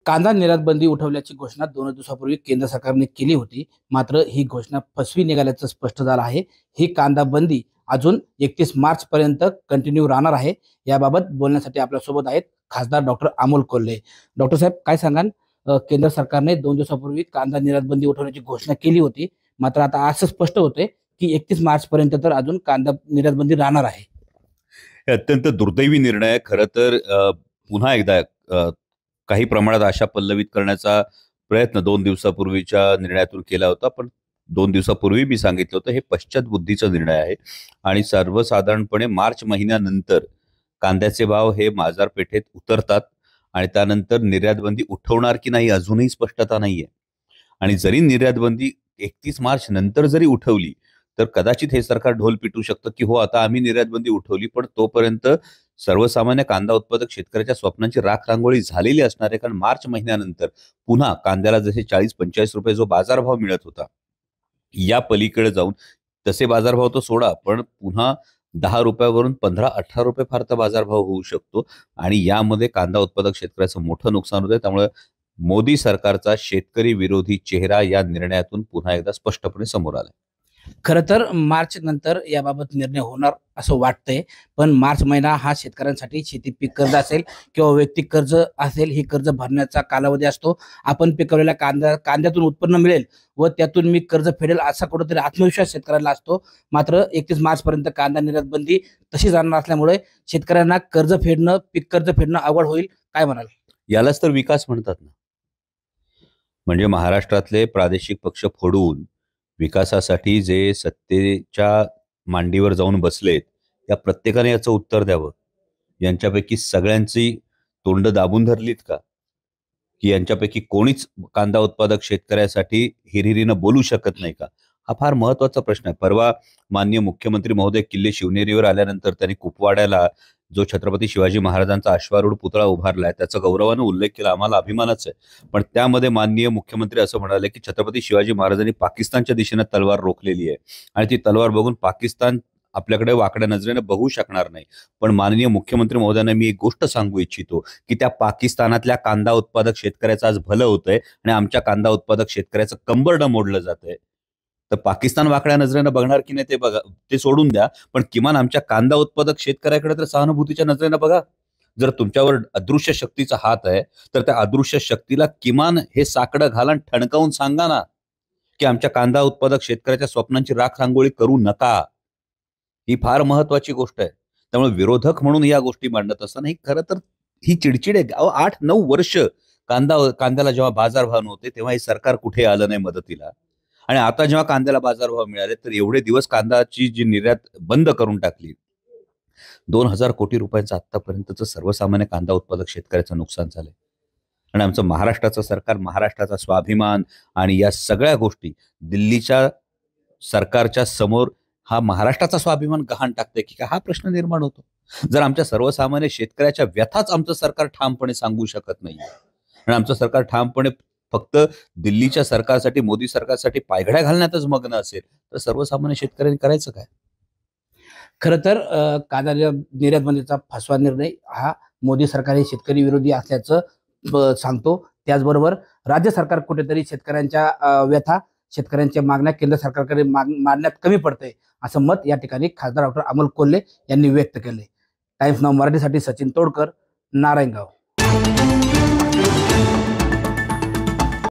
कांदा निर्यात बंदी उठवल्याची घोषणा 2 दिवसापूर्वी केंद्र सरकारने केली होती. मात्र ही घोषणा फसवी निघाल्याचं स्पष्ट झालं आहे. ही कांदा बंदी अजून 31 मार्च पर्यंत कंटिन्यू राहणार आहे. याबाबत बोलण्यासाठी आपल्यासोबत आहेत खासदार डॉक्टर अमोल कोल्हे. डॉक्टर साहेब, काय सांगाल? केंद्र सरकारने 2 दिवसापूर्वी कांदा निर्यात बंदी उठवण्याची घोषणा केली होती. मात्र आता असं स्पष्ट होतंय की 31 मार्च पर्यंत तर अजून कांदा निर्यात बंदी राहणार आहे. हे अत्यंत दुर्दैवी निर्णय आहे. खरं तर पुन्हा एकदा काही प्रमाणात आशा पल्लवित करण्याचा प्रयत्न 2 दिवसापूर्वीच्या निर्णयातून केला होता. पण 2 दिवसापूर्वी मी सांगितलं होतं हे पश्चात बुद्धीचा निर्णय आहे आणि सर्वसाधारणपणे मार्च महिन्यानंतर कांद्याचे भाव हे बाजारपेठेत उतरतात आणि त्यानंतर निर्यात बंदी उठवणार की नाही अजूनही स्पष्टता नाहीये. आणि जरी निर्यात बंदी 31 मार्च नंतर जरी उठवली तर कदाचित हे सरकार ढोल पिटू शकतं की हो आता आम्ही निर्यात बंदी उठवली, पण तोपर्यंत सर्वसामान्य कांदा उत्पादक शेतकऱ्याच्या स्वप्नांची राख रांगोळी झालेली असणार आहे. कारण मार्च महिन्यानंतर पुन्हा कांद्याला जसे 40-45 रुपये जो बाजारभाव मिळत होता या पलीकडे जाऊन तसे बाजारभाव तो सोडा, पण पुन्हा 10 रुपयावरून 15-18 रुपये फार तर बाजारभाव होऊ शकतो आणि यामध्ये कांदा उत्पादक शेतकऱ्याचं मोठं नुकसान होतंय. त्यामुळे मोदी सरकारचा शेतकरी विरोधी चेहरा या निर्णयातून पुन्हा एकदा स्पष्टपणे समोर आलाय. खरं तर मार्च नंतर याबाबत निर्णय होणार असं वाटतंय. पण मार्च महिना हा शेतकऱ्यांसाठी शेती पीक कर्ज असेल किंवा वैयक्तिक कर्ज असेल, हे कर्ज भरण्याचा कालावधी असतो. आपण पिकवलेल्या कांद्यातून उत्पन्न मिळेल व त्यातून मी कर्ज फेडेल असा कुठेतरी आत्मविश्वास शेतकऱ्याला असतो. मात्र 31 मार्च पर्यंत कांदा निर्यात बंदी तशी जाणार असल्यामुळे शेतकऱ्यांना कर्ज फेडणं, पीक कर्ज फेडणं अवघड होईल. काय म्हणाल? यालाच तर विकास म्हणतात ना. म्हणजे महाराष्ट्रातले प्रादेशिक पक्ष फोडून विकासासाठी जे सत्तेच्या मांडीवर जाऊन बसलेत या प्रत्येकाने याचं उत्तर द्यावं. यांच्यापैकी सगळ्यांची तोंड दाबून धरलीत का, की यांच्यापैकी कोणीच कांदा उत्पादक शेतकऱ्यासाठी हिरिरीनं बोलू शकत नाही का? हा फार महत्वाचा प्रश्न आहे. परवा माननीय मुख्यमंत्री महोदय किल्ले शिवनेरीवर आल्यानंतर त्यांनी कुपवाड्याला जो छत्रपती शिवाजी महाराजांचा अश्वारूढ पुतळा उभारलाय त्याचा गौरवानं उल्लेख केला. आम्हाला अभिमानच आहे. पण त्यामध्ये माननीय मुख्यमंत्री असं म्हणाले की छत्रपती शिवाजी महाराजांनी पाकिस्तानच्या दिशेने तलवार रोखलेली आहे आणि ती तलवार बघून पाकिस्तान आपल्याकडे वाकड्या नजरेने बघू शकणार नाही. पण माननीय मुख्यमंत्री महोदयांना मी एक गोष्ट सांगू इच्छितो की त्या पाकिस्तानातल्या कांदा उत्पादक शेतकऱ्याचं आज भलं होतंय आणि आमच्या कांदा उत्पादक शेतकऱ्याचं कंबरडं मोडलं जातंय. तर पाकिस्तान वाकड्या नजरेनं बघणार की नाही ते बघा, ते सोडून द्या, पण किमान आमच्या कांदा उत्पादक शेतकऱ्याकडे तर सहानुभूतीच्या नजरेनं बघा. जर तुमच्यावर अदृश्य शक्तीचा हात आहे तर त्या अदृश्य शक्तीला किमान हे साकडं घालून ठणकावून सांगा ना की आमच्या कांदा उत्पादक शेतकऱ्याच्या स्वप्नांची राख रांगोळी करू नका. ही फार महत्वाची गोष्ट आहे. त्यामुळे विरोधक म्हणून या गोष्टी मांडत असताना ही खरं तर ही चिडचिड आहे. 8-9 वर्ष कांद्याला जेव्हा बाजारभाव नव्हते तेव्हा हे सरकार कुठे आलं नाही मदतीला, आणि आता जेव्हा कांद्याला बाजारभाव मिळाले तर एवढे दिवस कांद्याची जी निर्यात बंद करून टाकली. 2,000 कोटी रुपयांचं आतापर्यंतचं सर्वसामान्य कांदा उत्पादक शेतकऱ्याचं नुकसान झालंय. आणि आमचं महाराष्ट्राचं सरकार, महाराष्ट्राचा स्वाभिमान आणि या सगळ्या गोष्टी दिल्लीच्या सरकारच्या समोर हा महाराष्ट्राचा स्वाभिमान गहाण टाकतंय की काय, हा प्रश्न निर्माण होतो. जर आमच्या सर्वसामान्य शेतकऱ्याच्या व्यथाच आमचं सरकार ठामपणे सांगू शकत नाही आणि आमचं सरकार ठामपणे फक्त दिल्लीच्या सरकारसाठी, मोदी सरकारसाठी पायघड्या घालण्यातच मग्न असेल तर सर्वसामान्य शेतकऱ्यांनी करायचं काय? खरं तर कांदा निर्यात बंदीचा फसवा निर्णय हा मोदी सरकार हे शेतकरी विरोधी असल्याचं सांगतो. त्याचबरोबर राज्य सरकार कुठेतरी शेतकऱ्यांच्या व्यथा, शेतकऱ्यांच्या मागण्या केंद्र सरकारकडे मांडण्यात कमी पडते असं मत या ठिकाणी खासदार डॉक्टर अमोल कोल्हे यांनी व्यक्त केले. टाइम्स नाऊ मराठीसाठी सचिन तोडकर, नारायणगाव.